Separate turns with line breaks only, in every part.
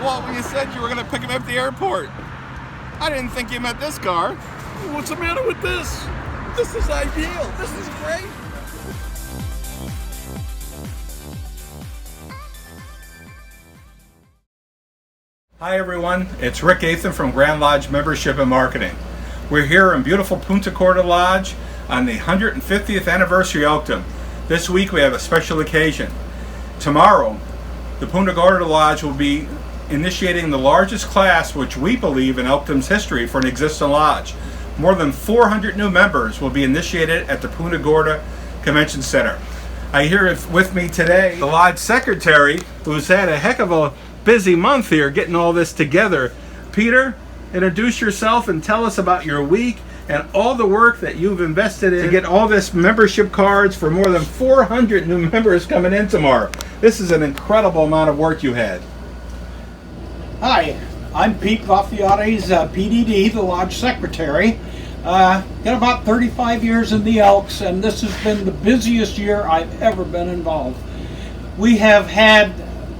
Well, you said you were going to pick him up at the airport. I didn't think you meant this car.
What's the matter with this? This is ideal. This is great.
Hi everyone, it's Rick GATHEN from Grand Lodge Membership and Marketing. We're here in beautiful Punta Gorda Lodge on the 150th anniversary Elkdom. This week we have a special occasion. Tomorrow, the Punta Gorda Lodge will be initiating the largest class, which we believe in Elkdom's history for an existing lodge. More than 400 new members will be initiated at the Punta Gorda Convention Center. I hear with me today the lodge secretary, who's had a heck of a busy month here getting all this together. Peter, introduce yourself and tell us about your week and all the work that you've invested in to get all this membership cards for more than 400 new members coming in tomorrow. This is an incredible amount of work you had.
Hi, I'm Pete Goffiati's PDD, the lodge secretary. Got about 35 years in the Elks, and this has been the busiest year I've ever been involved. We have had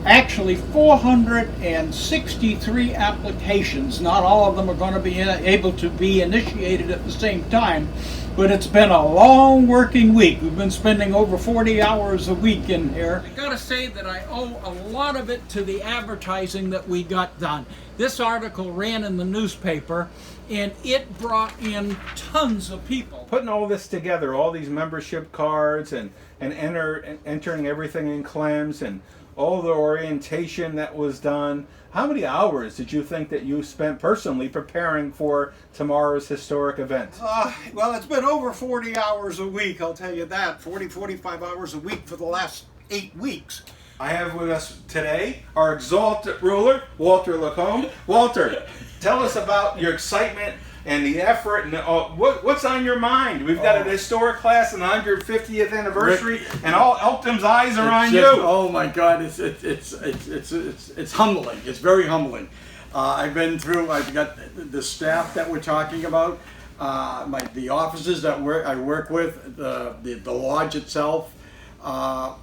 actually 463 applications. Not all of them are going to be able to be initiated at the same time, but it's been a long working week. We've been spending over 40 hours a week in here. I gotta say that I owe a lot of it to the advertising that we got done. This article ran in the newspaper and it brought in tons of people.
Putting all this together, all these membership cards and entering everything in claims and all the orientation that was done. How many hours did you think that you spent personally preparing for tomorrow's historic event?
Well, it's been over 40 hours a week, I'll tell you that. 45 hours a week for the last 8 weeks.
I have with us today our exalted ruler, Walter LACOMBE. Walter, tell us about your excitement and the effort and what's on your mind. We've got an historic class in the 150th anniversary, Rick, and all Elkdom's eyes are on you.
Oh my God, it's humbling. It's very humbling. I've got the staff that we're talking about, the offices that I work with, the lodge itself.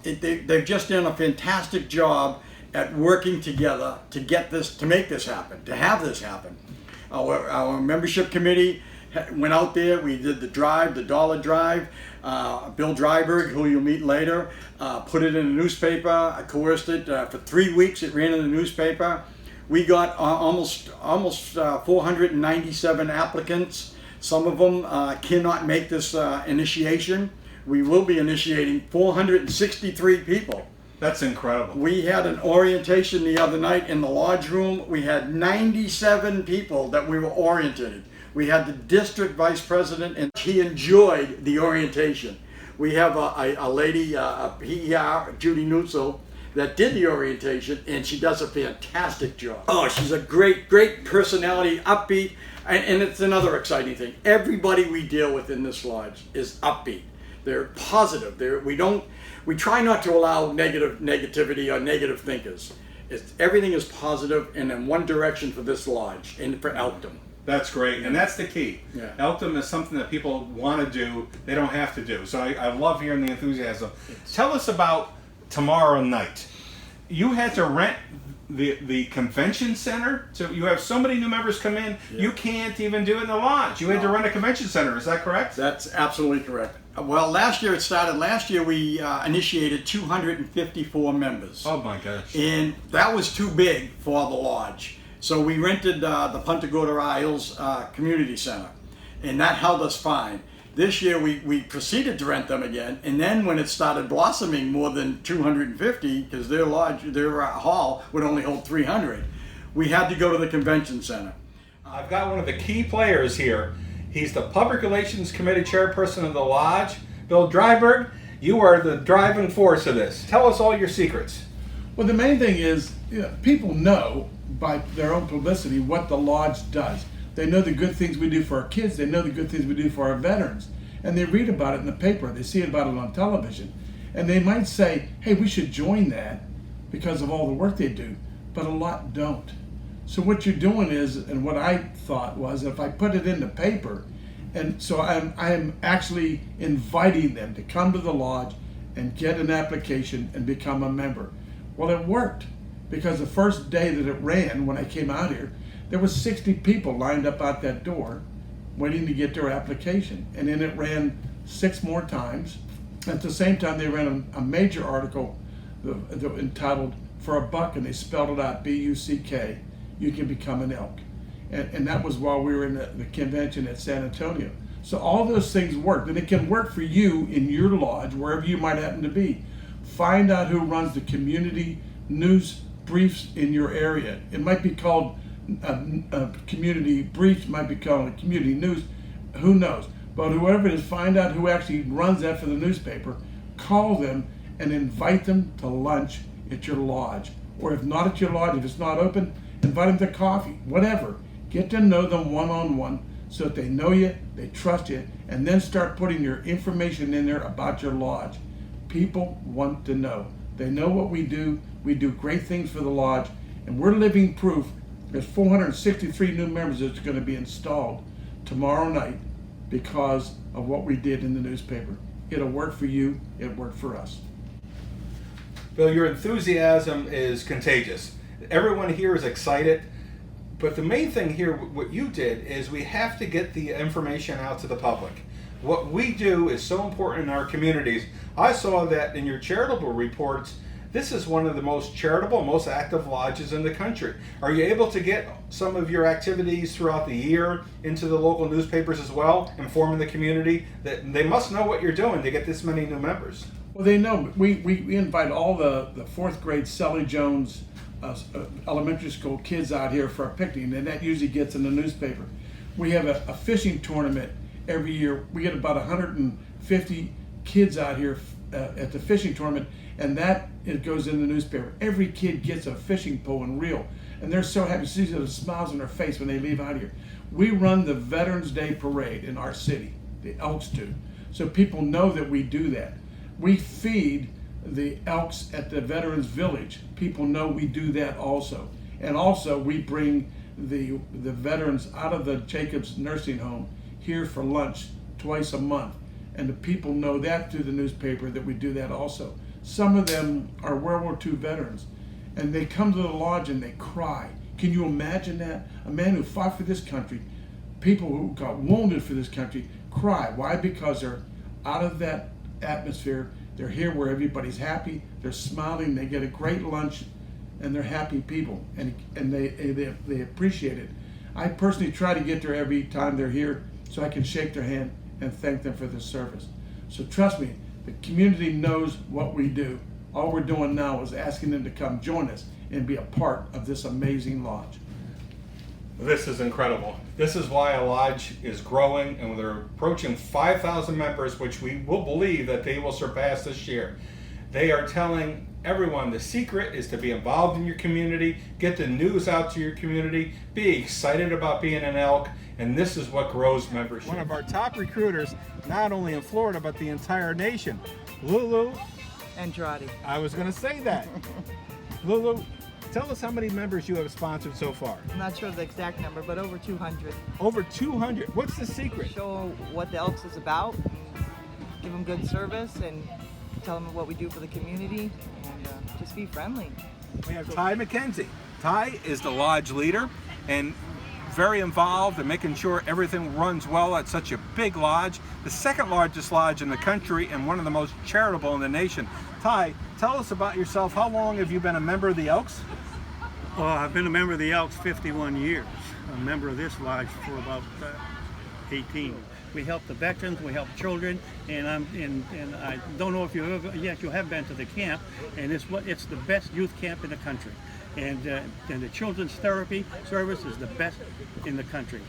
They've just done a fantastic job at working together to get this, to make this happen, to have this happen. Our membership committee went out there. We did the drive, the dollar drive. Bill Dryberg, who you'll meet later, put it in the newspaper. I coerced it for 3 weeks. It ran in the newspaper. We got almost 497 applicants. Some of them cannot make this initiation. We will be initiating 463 people.
That's incredible.
We had an orientation the other night in the lodge room. We had 97 people that we were oriented. We had the district vice president, and he enjoyed the orientation. We have a lady, a PER, Judy Nutzel, that did the orientation, and she does a fantastic job. Oh, she's a great personality, upbeat, and it's another exciting thing. Everybody we deal with in this lodge is upbeat. They're positive. We try not to allow negativity or negative thinkers. Everything is positive and in one direction for this lodge and for Elkdom.
That's great, and that's the key.
Yeah.
Elkdom is something that people want to do, they don't have to do. So I love hearing the enthusiasm. Tell us about tomorrow night. You had to rent the convention center, so you have so many new members come in, you can't even do it in the lodge. You had to rent a convention center, is that correct?
That's absolutely correct. Well, last year we initiated 254 members.
Oh my gosh.
And that was too big for the lodge. So we rented the Punta Gorda Isles Community Center, and that held us fine. This year we proceeded to rent them again, and then when it started blossoming more than 250, because their hall would only hold 300, we had to go to the convention center.
I've got one of the key players here. He's the Public Relations Committee Chairperson of the Lodge. Bill Dryberg, you are the driving force of this. Tell us all your secrets.
Well, the main thing is, people know by their own publicity what the lodge does. They know the good things we do for our kids. They know the good things we do for our veterans. And they read about it in the paper. They see about it on television. And they might say, hey, we should join that because of all the work they do. But a lot don't. So what you're doing is, and what I thought was, if I put it in the paper, and so I'm actually inviting them to come to the lodge and get an application and become a member. Well, it worked. because the first day that it ran, when I came out here, there was 60 people lined up out that door waiting to get their application. And then it ran 6 more times. At the same time, they ran a major article entitled "For $1," and they spelled it out, B-U-C-K, you can become an elk. And that was while we were in the convention at San Antonio. So all those things worked, and it can work for you in your lodge, wherever you might happen to be. Find out who runs the community news briefs in your area. It might be called community briefs, might be called community news, who knows. But whoever it is, find out who actually runs that for the newspaper, call them and invite them to lunch at your lodge. Or if not at your lodge, if it's not open, invite them to coffee, whatever. Get to know them one-on-one so that they know you, they trust you, and then start putting your information in there about your lodge. People want to know. They know what we do. We do great things for the lodge, and we're living proof. There's 463 new members that's going to be installed tomorrow night because of what we did in the newspaper. It'll work for you. It worked for us.
Bill, your enthusiasm is contagious. Everyone here is excited. But the main thing here, what you did, is we have to get the information out to the public. What we do is so important in our communities. I saw that in your charitable reports. This is one of the most charitable, most active lodges in the country. Are you able to get some of your activities throughout the year into the local newspapers as well, informing the community that they must know what you're doing to get this many new members?
Well, they know. We invite all the 4th grade Sally Jones elementary school kids out here for a picnic, and that usually gets in the newspaper. We have a fishing tournament every year. We get about 150 kids out here at the fishing tournament, and it goes in the newspaper. Every kid gets a fishing pole and reel, and they're so happy to see the smiles on their face when they leave out here. We run the Veterans Day Parade in our city, the Elks do, so people know that we do that. We feed the Elks at the Veterans Village. People know we do that also. And also we bring the veterans out of the Jacobs nursing home here for lunch twice a month. And the people know that through the newspaper that we do that also. Some of them are World War II veterans, and they come to the lodge and they cry. Can you imagine that? A man who fought for this country, people who got wounded for this country, cry. Why? Because they're out of that atmosphere. They're here where everybody's happy, they're smiling, they get a great lunch, and they're happy people, and they appreciate it. I personally try to get there every time they're here so I can shake their hand and thank them for their service. So trust me, the community knows what we do. All we're doing now is asking them to come join us and be a part of this amazing lodge.
This is incredible. This is why a lodge is growing, and they're approaching 5,000 members, which we will believe that they will surpass this year. They are telling everyone the secret is to be involved in your community, get the news out to your community, be excited about being an elk, and this is what grows membership.
One of our top recruiters, not only in Florida, but the entire nation, Lulu
Andrade.
I was going to say that. Lulu, tell us how many members you have sponsored so far.
I'm not sure of the exact number, but over 200.
Over 200. What's the secret?
Show what the Elks is about, and give them good service, and tell them what we do for the community, and just be friendly.
We have Ty McKenzie.
Ty is the lodge leader and very involved in making sure everything runs well at such a big lodge, the 2nd largest lodge in the country and one of the most charitable in the nation. Ty, tell us about yourself. How long have you been a member of the Elks?
Well, I've been a member of the Elks 51 years. A member of this lodge for about 18. We help the veterans, we help children, and I don't know if you have been to the camp, and it's the best youth camp in the country. And the children's therapy service is the best in the country.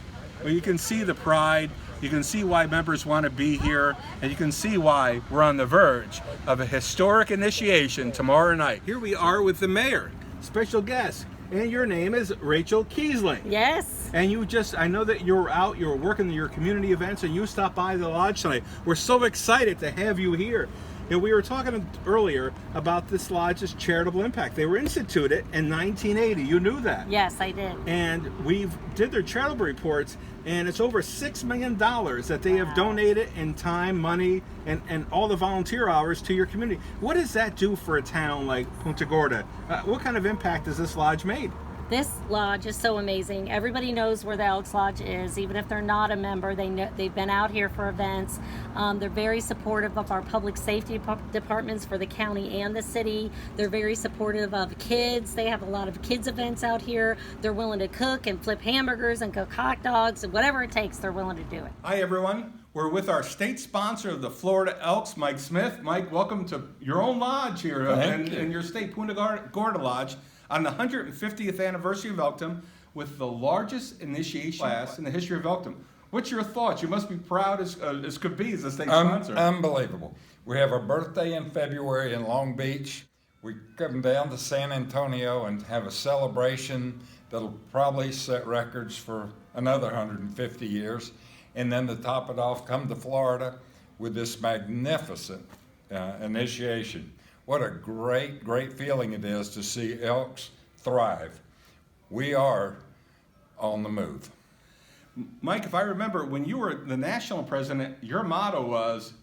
Well, you can see the pride, you can see why members want to be here, and you can see why we're on the verge of a historic initiation tomorrow night.
Here we are with the mayor, special guest, and your name is Rachel Kiesling.
Yes.
And I know that you were working your community events, and you stopped by the lodge tonight. We're so excited to have you here. And we were talking earlier about this lodge's charitable impact. They were instituted in 1980. You knew that.
Yes, I did.
And we've did their charitable reports, and it's over $6 million that they have donated in time, money, and all the volunteer hours to your community. What does that do for a town like Punta Gorda? What kind of impact has this lodge made?
This lodge is so amazing. Everybody knows where the Elks Lodge is, even if they're not a member. They've been out here for events. They're very supportive of our public safety departments for the county and the city. They're very supportive of kids. They have a lot of kids events out here. They're willing to cook and flip hamburgers and cook hot dogs and whatever it takes, they're willing to do it.
Hi everyone, we're with our state sponsor of the Florida Elks, Mike Smith. Mike, welcome to your own lodge here in your state, Punta Gorda Lodge, on the 150th anniversary of Elkdom, with the largest initiation class in the history of Elkdom. What's your thoughts? You must be proud as could be as a state sponsor.
Unbelievable. We have our birthday in February in Long Beach. We come down to San Antonio and have a celebration that'll probably set records for another 150 years. And then to top it off, come to Florida with this magnificent initiation. What a great, great feeling it is to see Elks thrive. We are on the move.
Mike, if I remember, when you were the national president, your motto was,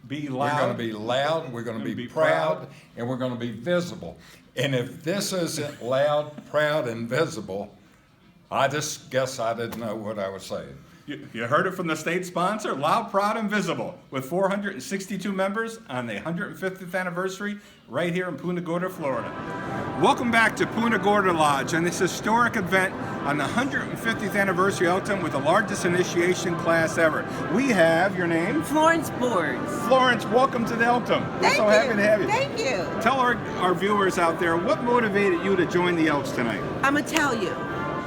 be loud.
We're going to be loud, we're going to be proud, and we're going to be visible. And if this isn't loud, proud, and visible, I just guess I didn't know what I was saying.
You heard it from the state sponsor, loud, proud, and visible, with 462 members on the 150th anniversary right here in Punta Gorda, Florida. Welcome back to Punta Gorda Lodge and this historic event on the 150th anniversary of Elkdom with the largest initiation class ever. We have your name?
Florence Boards.
Florence, welcome to the Elkdom. We're so happy to have you.
Thank you.
Tell our viewers out there, what motivated you to join the Elks tonight?
I'm going to tell you,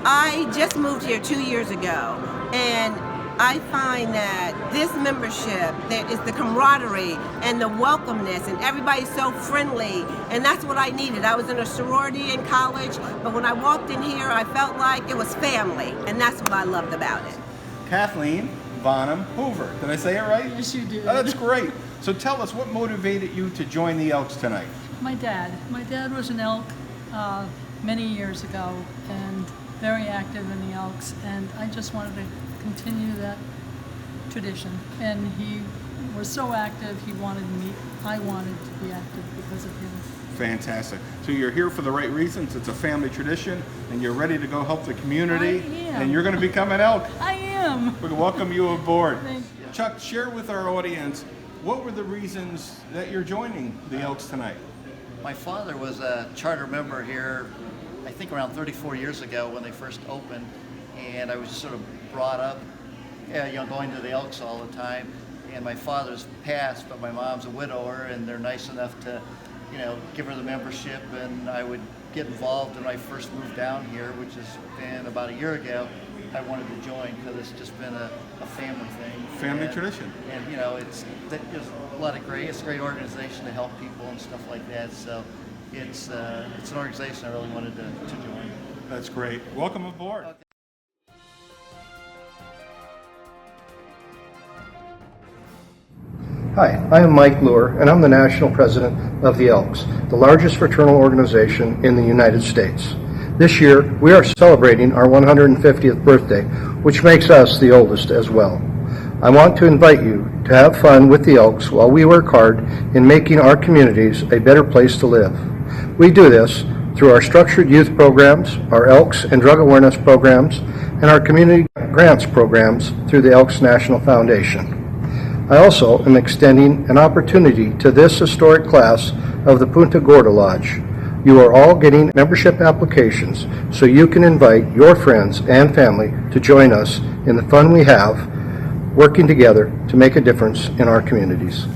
I just moved here 2 years ago. And I find that this membership, there is the camaraderie and the welcomeness, and everybody's so friendly, and that's what I needed. I was in a sorority in college, but when I walked in here, I felt like it was family, and that's what I loved about it.
Kathleen Bonham Hoover. Did I say it right?
Yes, you did.
Oh, that's great. So tell us, what motivated you to join the Elks tonight?
My dad. My dad was an Elk many years ago, and very active in the Elks, and I just wanted to continue that tradition. And he was so active, he wanted me, I wanted to be active because of him.
Fantastic. So you're here for the right reasons. It's a family tradition, and you're ready to go help the community.
I am.
And you're going to become an Elk.
I am.
We welcome you aboard.
Thank you.
Chuck, share with our audience, what were the reasons that you're joining the Elks tonight?
My father was a charter member here, I think around 34 years ago when they first opened, and I was just sort of brought up, going to the Elks all the time. And my father's passed, but my mom's a widower, and they're nice enough to, give her the membership, and I would get involved when I first moved down here, which has been about a year ago. I wanted to join because it's just been a family thing.
Family tradition.
And it's a lot of it's a great organization to help people and stuff like that. So it's an organization I really wanted to join.
That's great. Welcome aboard.
Okay.
Hi, I am Mike Luer, and I'm the National President of the Elks, the largest fraternal organization in the United States. This year, we are celebrating our 150th birthday, which makes us the oldest as well. I want to invite you to have fun with the Elks while we work hard in making our communities a better place to live. We do this through our structured youth programs, our Elks and drug awareness programs, and our community grants programs through the Elks National Foundation. I also am extending an opportunity to this historic class of the Punta Gorda Lodge. You are all getting membership applications so you can invite your friends and family to join us in the fun we have working together to make a difference in our communities.